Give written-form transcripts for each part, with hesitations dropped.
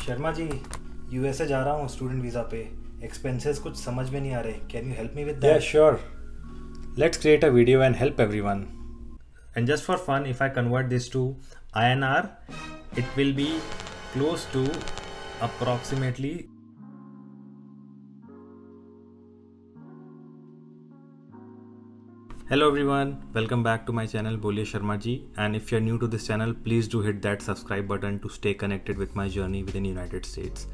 Sharma ji, USA जा रहा हूँ स्टूडेंट वीज़ा पे। एक्सपेंसेस कुछ समझ में नहीं आ रहे। Can you help me with Yeah, that? sure. Let's create a video and help everyone. And just for fun, if I convert this to INR, it will be close to approximately. Hello everyone, welcome back to my channel Boliye Sharma ji. And if you're new to this channel, please do hit that subscribe button to stay connected with my journey within United States.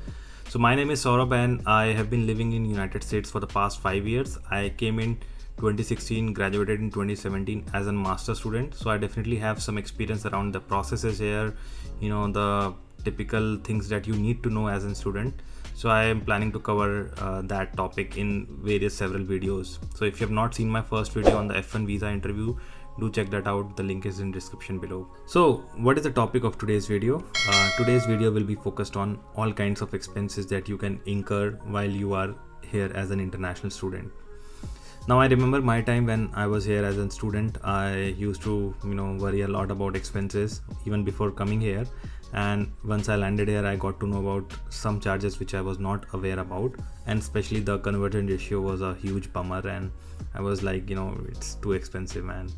So my name is Saurabh and I have been living in United States for the past 5 years. I came in 2016, graduated in 2017 as a master student. So I definitely have some experience around the processes here, the typical things that you need to know as a student. So I am planning to cover that topic in various several videos. So if you have not seen my first video on the F1 visa interview, do check that out. The link is in description below. So what is the topic of today's video? Today's video will be focused on all kinds of expenses that you can incur while you are here as an international student. Now I remember my time when I was here as a student. I used to worry a lot about expenses even before coming here, and once I landed here I got to know about some charges which I was not aware about, and especially the conversion ratio was a huge bummer, and I was like, it's too expensive, man.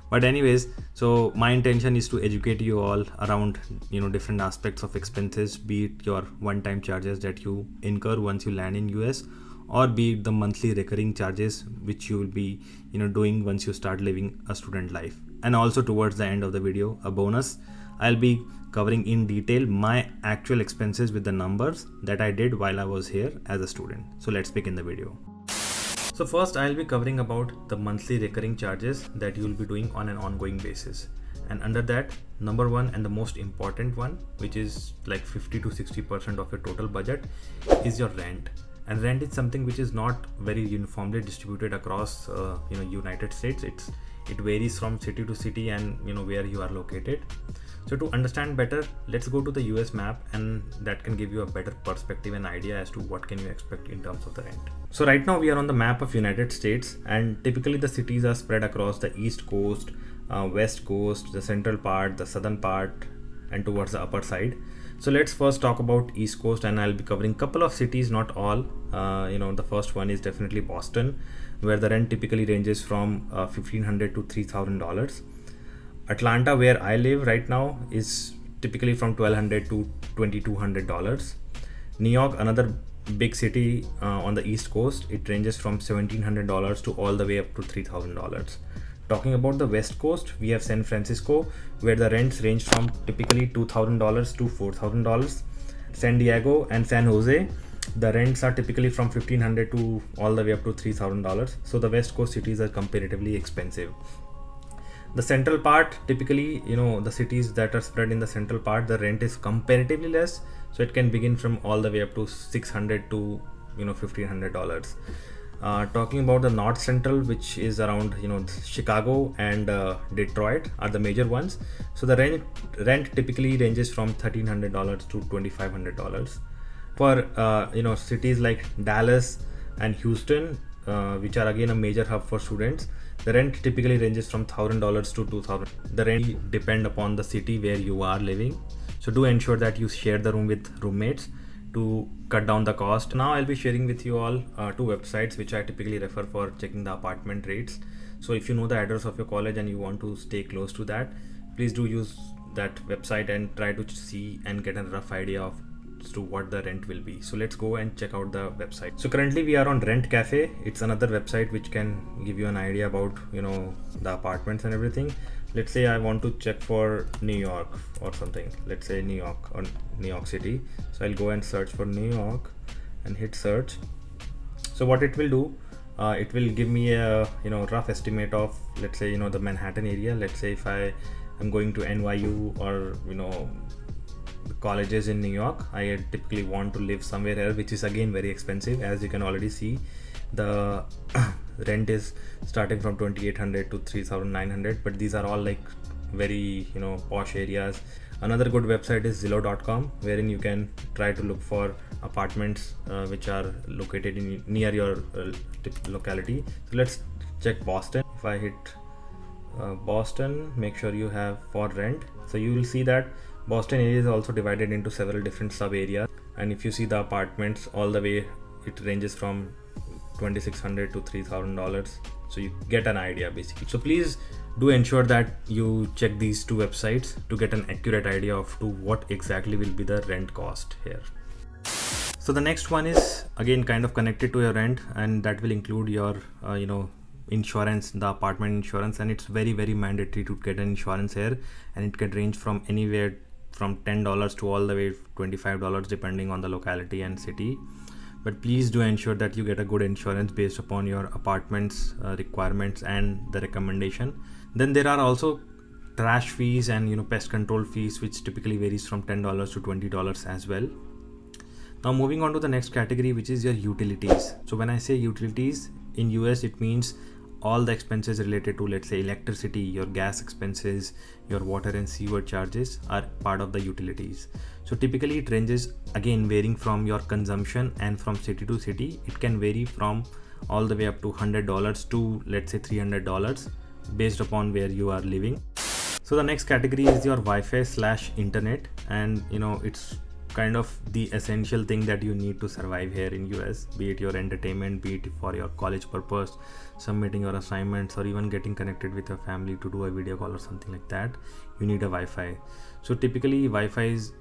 But anyways, so my intention is to educate you all around different aspects of expenses, be it your one-time charges that you incur once you land in US, or be it the monthly recurring charges which you will be doing once you start living a student life. And also towards the end of the video, a bonus, I'll be covering in detail my actual expenses with the numbers that I did while I was here as a student. So let's begin the video. So first I'll be covering about the monthly recurring charges that you will be doing on an ongoing basis. And under that, number one and the most important one, which is like 50 to 60% of your total budget, is your rent. And rent is something which is not very uniformly distributed across United States. It varies from city to city and where you are located. So to understand better, let's go to the US map, and that can give you a better perspective and idea as to what can you expect in terms of the rent. So right now we are on the map of United States, and typically the cities are spread across the East Coast, West Coast, the central part, the southern part, and towards the upper side. So let's first talk about East Coast, and I'll be covering a couple of cities, not all. The first one is definitely Boston, where the rent typically ranges from $1,500 to $3,000. Atlanta, where I live right now, is typically from $1,200 to $2,200. New York, another big city on the East Coast, it ranges from $1,700 to all the way up to $3,000. Talking about the West Coast, we have San Francisco, where the rents range from typically $2,000 to $4,000. San Diego and San Jose, the rents are typically from $1,500 to all the way up to $3,000. So the West Coast cities are comparatively expensive. The central part, typically, the cities that are spread in the central part, the rent is comparatively less. So it can begin from all the way up to $600 to $1,500. Talking about the North Central, which is around Chicago and Detroit are the major ones. So the rent typically ranges from $1,300 to $2,500. For cities like Dallas and Houston, which are again a major hub for students, the rent typically ranges from $1,000 to $2,000. The rent depend upon the city where you are living. So do ensure that you share the room with roommates to cut down the cost. Now I'll be sharing with you all two websites which I typically refer for checking the apartment rates. So if you know the address of your college and you want to stay close to that, please do use that website and try to see and get a rough idea of to what the rent will be. So let's go and check out the website. So currently we are on Rent Cafe. It's another website which can give you an idea about the apartments and everything. Let's say I want to check for New York or something. Let's say New York or New York City. So I'll go and search for New York and hit search. So what it will do, it will give me a rough estimate of, let's say the Manhattan area. Let's say if I am going to NYU or colleges in New York, I typically want to live somewhere here, which is again very expensive. As you can already see, the rent is starting from $2,800 to $3,900, but these are all like very posh areas. Another good website is Zillow.com, wherein you can try to look for apartments which are located near your locality. So let's check Boston. If I hit Boston, make sure you have for rent. So you will see that Boston area is also divided into several different sub areas, and if you see the apartments all the way, it ranges from $2,600 to $3,000. So you get an idea basically. So please do ensure that you check these two websites to get an accurate idea of to what exactly will be the rent cost here. So the next one is again kind of connected to your rent, and that will include your insurance, the apartment insurance, and it's very mandatory to get an insurance here, and it can range from anywhere from $10 to all the way $25 depending on the locality and city. But please do ensure that you get a good insurance based upon your apartment's requirements and the recommendation. Then there are also trash fees and pest control fees, which typically varies from $10 to $20 as well. Now moving on to the next category, which is your utilities. So when I say utilities in US, it means all the expenses related to, let's say, electricity, your gas expenses, your water and sewer charges are part of the utilities. So typically it ranges, again, varying from your consumption, and from city to city it can vary from all the way up to $100 to, let's say, $300 based upon where you are living. So the next category is your Wi-Fi/internet, and it's kind of the essential thing that you need to survive here in US, be it your entertainment, be it for your college purpose, submitting your assignments, or even getting connected with your family to do a video call or something like that. You need a Wi-Fi. So typically Wi-Fi's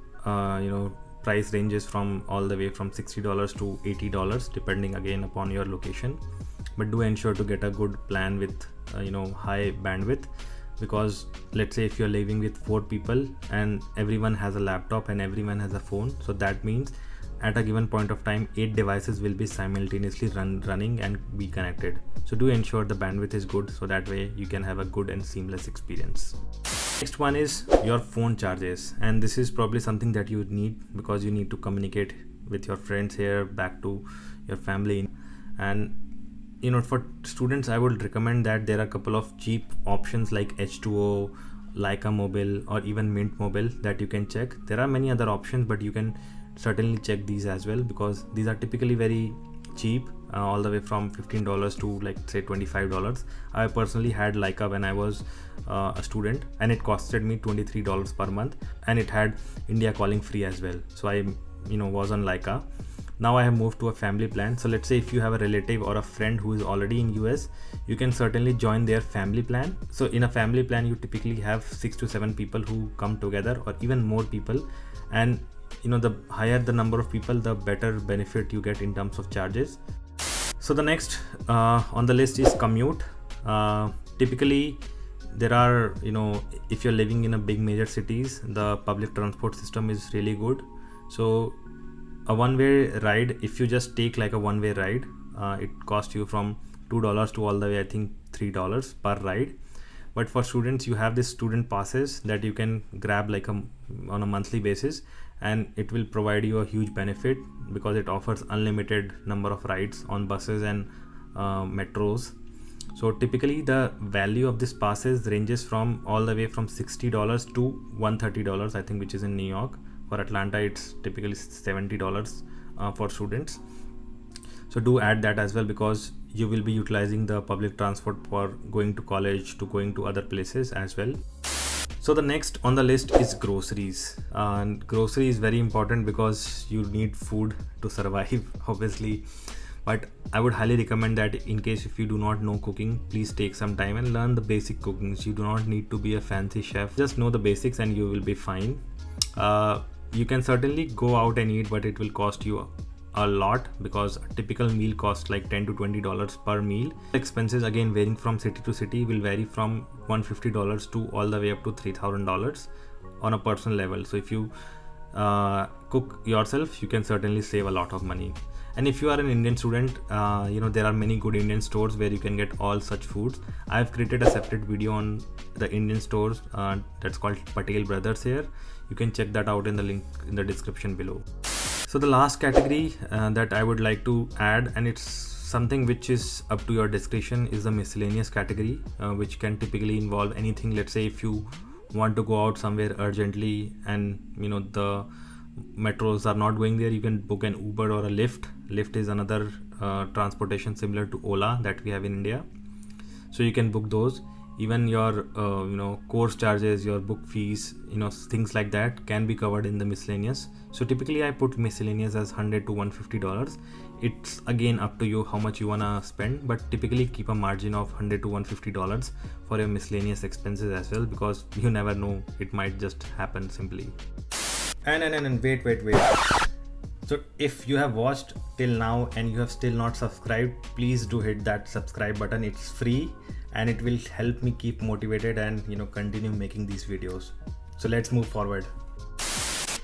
price ranges from all the way from $60 to $80 depending again upon your location. But do ensure to get a good plan with high bandwidth, because let's say if you're living with 4 people and everyone has a laptop and everyone has a phone, so that means at a given point of time 8 devices will be simultaneously running and be connected. So do ensure the bandwidth is good, so that way you can have a good and seamless experience. Next one is your phone charges, and this is probably something that you need because you need to communicate with your friends here, back to your family. And for students, I would recommend that there are a couple of cheap options like H2O, Leica Mobile, or even Mint Mobile that you can check. There are many other options, but you can certainly check these as well, because these are typically very cheap, all the way from $15 to, like, say, $25. I personally had Leica when I was a student, and it costed me $23 per month, and it had India calling free as well. So I was on Leica. Now I have moved to a family plan. So let's say if you have a relative or a friend who is already in US, you can certainly join their family plan. So in a family plan, you typically have 6 to 7 people who come together, or even more people. And the higher the number of people, the better benefit you get in terms of charges. So the next on the list is commute. Typically there are, if you're living in a big major cities, the public transport system is really good. So a one-way ride, if you just take like a one-way ride, it costs you from $2 to all the way, I think, $3 per ride. But for students, you have this student passes that you can grab like on a monthly basis, and it will provide you a huge benefit because it offers unlimited number of rides on buses and metros. So typically the value of this passes ranges from all the way from $60 to $130, I think, which is in New York. For Atlanta, it's typically $70 for students. So do add that as well, because you will be utilizing the public transport for going to college, to going to other places as well. So the next on the list is groceries. And grocery is very important because you need food to survive, obviously. But I would highly recommend that in case if you do not know cooking, please take some time and learn the basic cookings. You do not need to be a fancy chef. Just know the basics and you will be fine. You can certainly go out and eat, but it will cost you a lot, because a typical meal costs like $10 to $20 per meal. Expenses, again, varying from city to city, will vary from $150 to all the way up to $3,000 on a personal level. So if you cook yourself, you can certainly save a lot of money. And if you are an Indian student, there are many good Indian stores where you can get all such foods. I've created a separate video on the Indian stores that's called Patel Brothers here. You can check that out in the link in the description below. So the last category that I would like to add, and it's something which is up to your discretion, is the miscellaneous category, which can typically involve anything. Let's say if you want to go out somewhere urgently and the metros are not going there, you can book an Uber or a Lyft. Lyft is another transportation similar to Ola that we have in India. So you can book those. even your course charges, your book fees, things like that can be covered in the miscellaneous. So typically I put miscellaneous as $100 to $150. It's again up to you how much you wanna spend, but typically keep a margin of $100 to $150 for your miscellaneous expenses as well, because you never know, it might just happen simply. And wait. So if you have watched till now and you have still not subscribed, please do hit that subscribe button. It's free and it will help me keep motivated and continue making these videos. So let's move forward.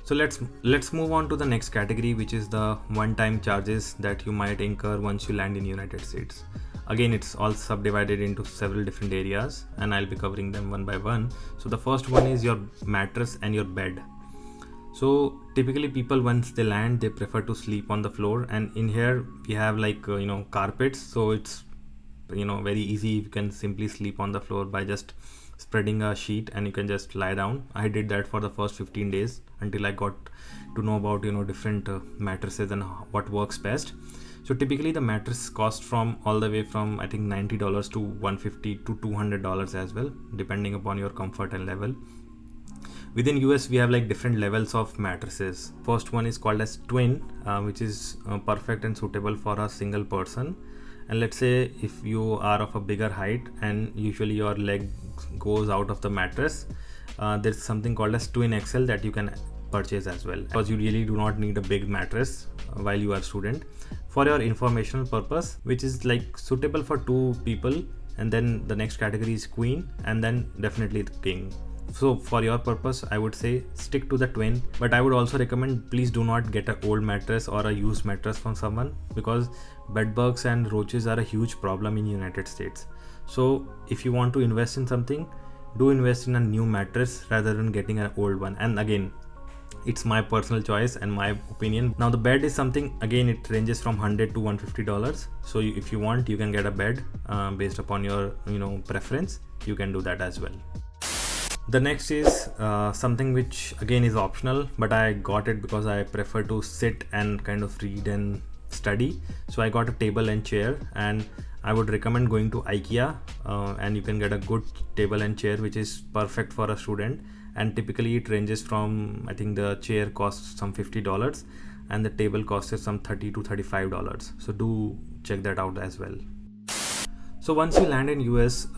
So let's move on to the next category, which is the one-time charges that you might incur once you land in United States. Again, it's all subdivided into several different areas and I'll be covering them one by one. So the first one is your mattress and your bed. So typically people, once they land, they prefer to sleep on the floor, and in here we have like carpets, so it's very easy. You can simply sleep on the floor by just spreading a sheet and you can just lie down. I did that for the first 15 days until I got to know about different mattresses and what works best. So typically the mattress costs from all the way from I think $90 to $150 to $200 as well, depending upon your comfort and level. Within US we have like different levels of mattresses. First one is called as twin, which is perfect and suitable for a single person. And let's say if you are of a bigger height and usually your leg goes out of the mattress, there's something called as twin XL that you can purchase as well, because you really do not need a big mattress while you are a student. For your informational purpose, which is like suitable for 2 people, and then the next category is queen, and then definitely the king. So for your purpose, I would say stick to the twin, but I would also recommend please do not get an old mattress or a used mattress from someone, because bed bugs and roaches are a huge problem in United States. So if you want to invest in something, do invest in a new mattress rather than getting an old one. And again, it's my personal choice and my opinion. Now the bed is something, again, it ranges from $100 to $150. So if you want, you can get a bed based upon your preference. You can do that as well. The next is something which again is optional, but I got it because I prefer to sit and kind of read and study. So I got a table and chair, and I would recommend going to IKEA and you can get a good table and chair which is perfect for a student. And typically it ranges from, I think the chair costs some $50 and the table costs some $30 to $35. So do check that out as well. So once you land in US,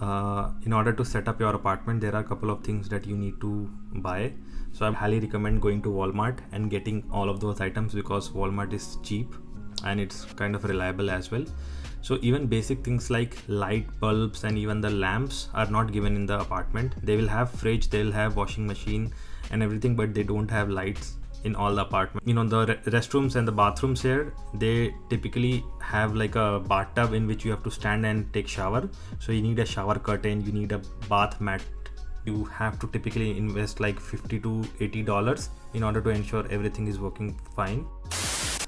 in order to set up your apartment, there are a couple of things that you need to buy. So I highly recommend going to Walmart and getting all of those items, because Walmart is cheap and it's kind of reliable as well. So even basic things like light bulbs and even the lamps are not given in the apartment. They will have fridge, they will have washing machine and everything, but they don't have lights in all the apartment. The restrooms and the bathrooms here, they typically have like a bathtub in which you have to stand and take shower. So you need a shower curtain, you need a bath mat. You have to typically invest like $50 to $80 in order to ensure everything is working fine.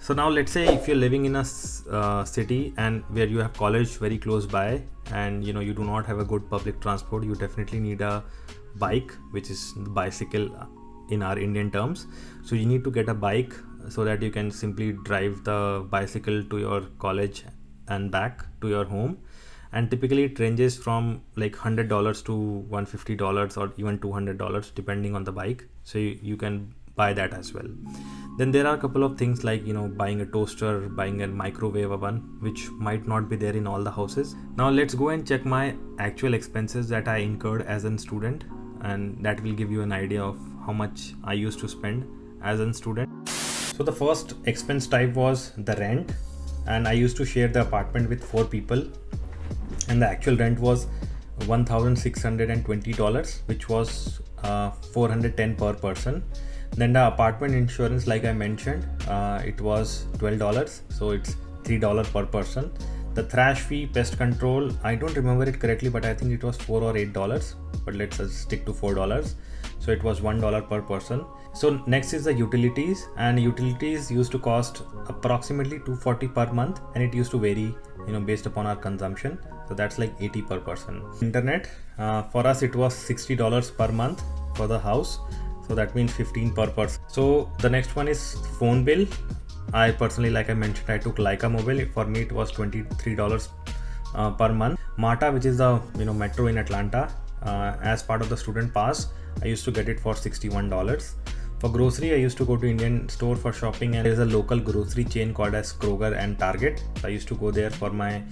So now let's say if you're living in a city and where you have college very close by, and you do not have a good public transport, you definitely need a bike, which is the bicycle in our Indian terms. So you need to get a bike so that you can simply drive the bicycle to your college and back to your home. And typically it ranges from like $100 to $150 or even $200 depending on the bike. So you can buy that as well. Then there are a couple of things like buying a toaster, buying a microwave oven, which might not be there in all the houses. Now let's go and check my actual expenses that I incurred as a student, and that will give you an idea of how much I used to spend as a student. So the first expense type was the rent, and I used to share the apartment with 4 people, and the actual rent was $1,620, which was $410 per person. Then the apartment insurance, like I mentioned, it was $12, so it's $3 per person. The trash fee, pest control, I don't remember it correctly, but I think it was $4 or $8, but let's stick to $4. So it was $1 per person. So next is the utilities, and utilities used to cost approximately $240 per month, and it used to vary based upon our consumption. So that's like $80 per person. Internet, for us it was $60 per month for the house. So that means $15 per person. So the next one is phone bill. I personally, like I mentioned, I took Leica Mobile. For me it was $23 per month. MARTA, which is the metro in Atlanta, as part of the student pass, I used to get it for $61. For grocery, I used to go to Indian store for shopping, and there is a local grocery chain called as Kroger and Target. So I used to go there for my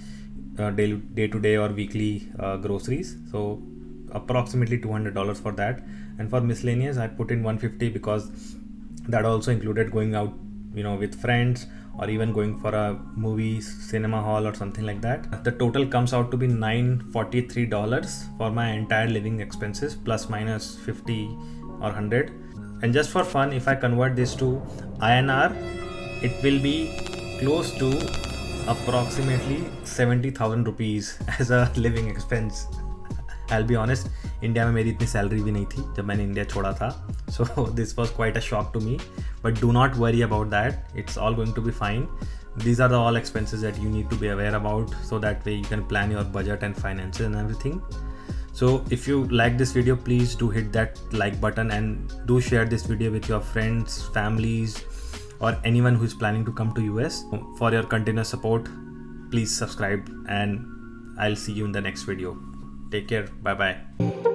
day-to-day or weekly groceries. So approximately $200 for that. And for miscellaneous, I put in $150 because that also included going out, with friends, or even going for a movie, cinema hall or something like that. The total comes out to be $943 for my entire living expenses, plus minus 50 or 100. And just for fun, if I convert this to INR, it will be close to approximately 70,000 rupees as a living expense. I'll be honest, India में मेरी इतनी salary भी नहीं थी जब मैंने India छोड़ा था. So this was quite a shock to me. But do not worry about that. It's all going to be fine. These are the all expenses that you need to be aware about, so that way you can plan your budget and finances and everything. So if you like this video, please do hit that like button and do share this video with your friends, families, or anyone who is planning to come to US. For your continuous support, please subscribe, and I'll see you in the next video. Take care. Bye bye.